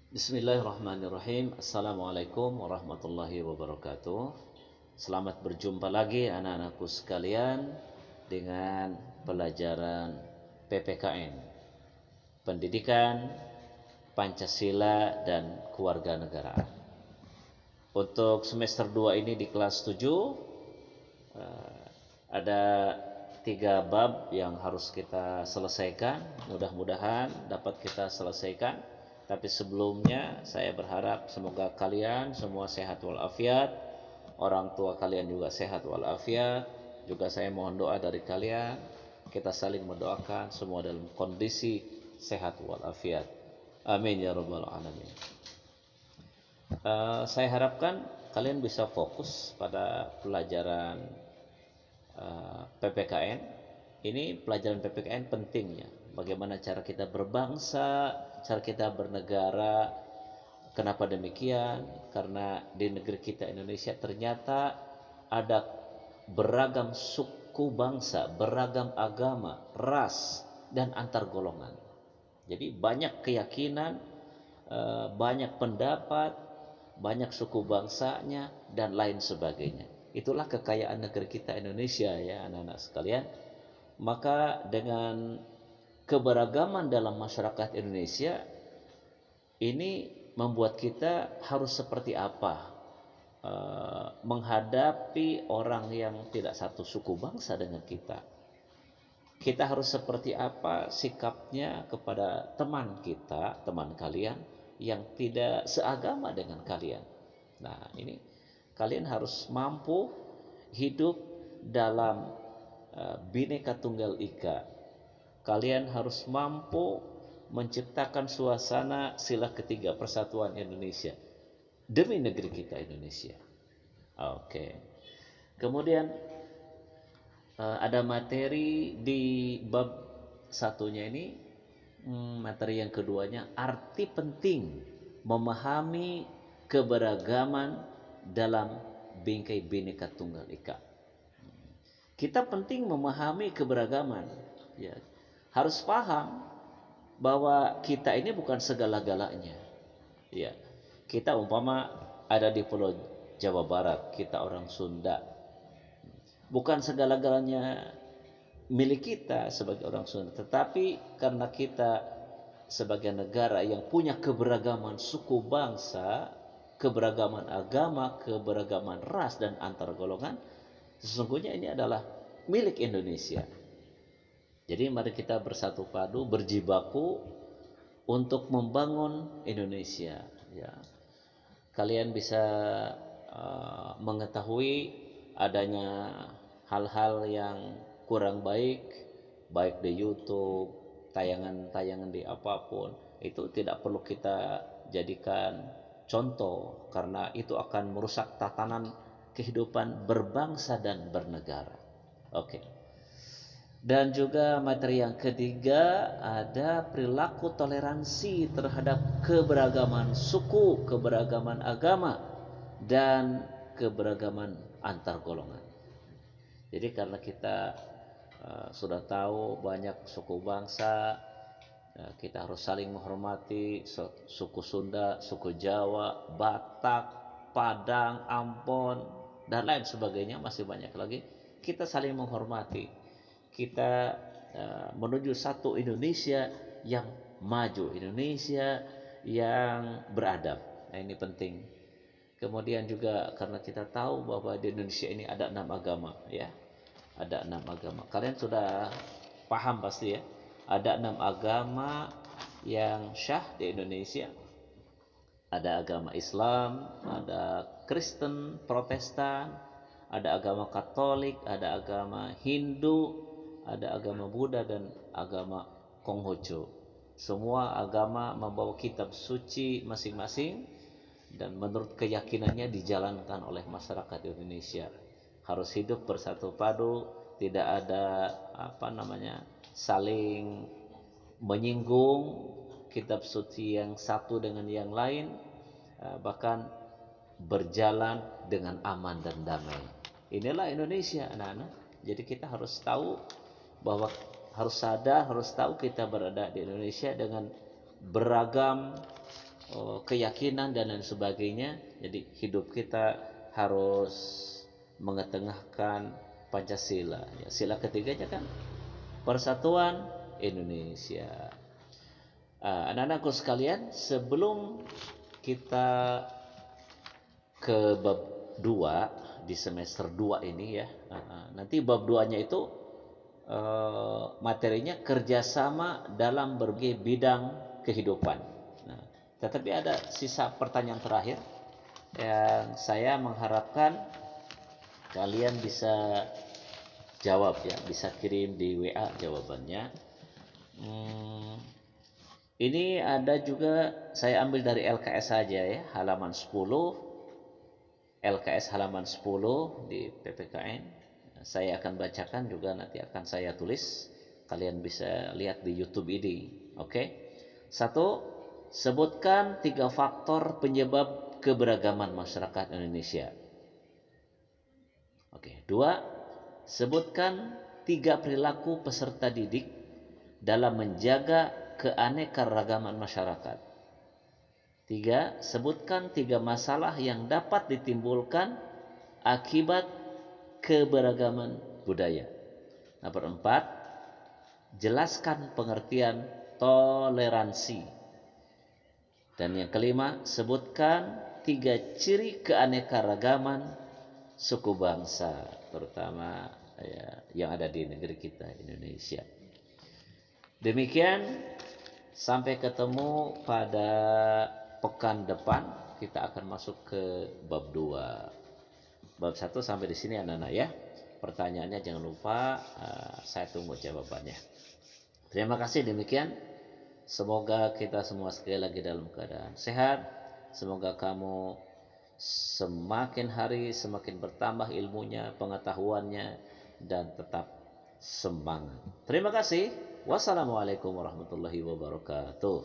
Bismillahirrahmanirrahim. Assalamualaikum warahmatullahi wabarakatuh. Selamat berjumpa lagi anak-anakku sekalian dengan pelajaran PPKN, Pendidikan Pancasila dan Kewarganegaraan. Untuk semester 2 ini di kelas 7 ada 3 bab yang harus kita selesaikan. Mudah-mudahan dapat kita selesaikan. Tapi sebelumnya saya berharap semoga kalian semua sehat walafiat, orang tua kalian juga sehat walafiat. Juga saya mohon doa dari kalian, kita saling mendoakan semua dalam kondisi sehat walafiat. Amin ya rabbal alamin. Saya harapkan kalian bisa fokus pada pelajaran PPKN. Ini pelajaran PPKN pentingnya. Bagaimana cara kita berbangsa, cara kita bernegara. Kenapa demikian? Karena di negeri kita Indonesia ternyata ada beragam suku bangsa, beragam agama, ras, dan antar golongan. Jadi banyak keyakinan, banyak pendapat, banyak suku bangsanya, dan lain sebagainya. Itulah kekayaan negeri kita Indonesia ya anak-anak sekalian. Maka dengan keberagaman dalam masyarakat Indonesia ini membuat kita harus seperti apa menghadapi orang yang tidak satu suku bangsa dengan kita. Kita harus seperti apa sikapnya kepada teman kita, teman kalian yang tidak seagama dengan kalian. Nah, ini kalian harus mampu hidup dalam Bhinneka Tunggal Ika. Kalian harus mampu menciptakan suasana sila ketiga persatuan Indonesia demi negeri kita Indonesia. Oke. Kemudian ada materi di bab satunya ini, materi yang keduanya, arti penting memahami keberagaman dalam bingkai Bhinneka Tunggal Ika. Kita penting memahami keberagaman, ya. Harus paham bahwa kita ini bukan segala-galanya. Ya. Kita umpama ada di Pulau Jawa Barat, kita orang Sunda. Bukan segala-galanya milik kita sebagai orang Sunda, tetapi karena kita sebagai negara yang punya keberagaman suku bangsa, keberagaman agama, keberagaman ras dan antar golongan, sesungguhnya ini adalah milik Indonesia. Jadi mari kita bersatu padu, berjibaku untuk membangun Indonesia. Ya. Kalian bisa mengetahui adanya hal-hal yang kurang baik di YouTube, tayangan-tayangan di apapun, itu tidak perlu kita jadikan contoh karena itu akan merusak tatanan kehidupan berbangsa dan bernegara. Oke. Dan juga materi yang ketiga ada perilaku toleransi terhadap keberagaman suku, keberagaman agama, dan keberagaman antar golongan. Jadi karena kita sudah tahu banyak suku bangsa, kita harus saling menghormati suku Sunda, suku Jawa, Batak, Padang, Ambon, dan lain sebagainya, masih banyak lagi. Kita saling menghormati. Kita menuju satu Indonesia yang maju, Indonesia yang beradab. Nah, ini penting. Kemudian juga karena kita tahu bahwa di Indonesia ini ada 6 agama, ya. Ada 6 agama. Kalian sudah paham pasti ya. Ada 6 agama yang syah di Indonesia. Ada agama Islam, ada Kristen, Protestan, ada agama Katolik, ada agama Hindu, ada agama Buddha, dan agama Konghucu. Semua agama membawa kitab suci masing-masing dan menurut keyakinannya dijalankan oleh masyarakat Indonesia. Harus hidup bersatu padu, tidak ada saling menyinggung kitab suci yang satu dengan yang lain, bahkan berjalan dengan aman dan damai. Inilah Indonesia, anak-anak. Jadi kita harus tahu bahwa harus sadar, harus tahu kita berada di Indonesia dengan beragam keyakinan dan lain sebagainya. Jadi hidup kita harus mengetengahkan Pancasila. Ya, sila ketiganya kan Persatuan Indonesia. Anak-anakku sekalian, sebelum kita ke bab 2 di semester 2 ini ya, nanti bab 2-nya itu materinya kerjasama dalam berbagai bidang kehidupan. Nah, tetapi ada sisa pertanyaan terakhir yang saya mengharapkan kalian bisa jawab ya, bisa kirim di WA jawabannya. Ini ada juga, saya ambil dari LKS saja ya, halaman 10, LKS halaman 10 di PPKN. Saya akan bacakan juga, nanti akan saya tulis. Kalian bisa lihat di YouTube ini. Oke. 1. Sebutkan 3 faktor penyebab keberagaman masyarakat Indonesia. Oke. 2. Sebutkan 3 perilaku peserta didik dalam menjaga keanekaragaman masyarakat. 3. Sebutkan 3 masalah yang dapat ditimbulkan akibat keberagaman budaya. Nomor 4. Jelaskan pengertian toleransi. Dan yang kelima, sebutkan 3 ciri keanekaragaman suku bangsa, terutama ya, yang ada di negeri kita Indonesia. Demikian, sampai ketemu pada pekan depan. Kita akan masuk ke bab 2. Bab 1 sampai di sini anak-anak ya. Pertanyaannya jangan lupa, saya tunggu jawabannya. Terima kasih, demikian. Semoga kita semua sekali lagi dalam keadaan sehat. Semoga kamu semakin hari semakin bertambah ilmunya, pengetahuannya, dan tetap semangat. Terima kasih. Wassalamualaikum warahmatullahi wabarakatuh.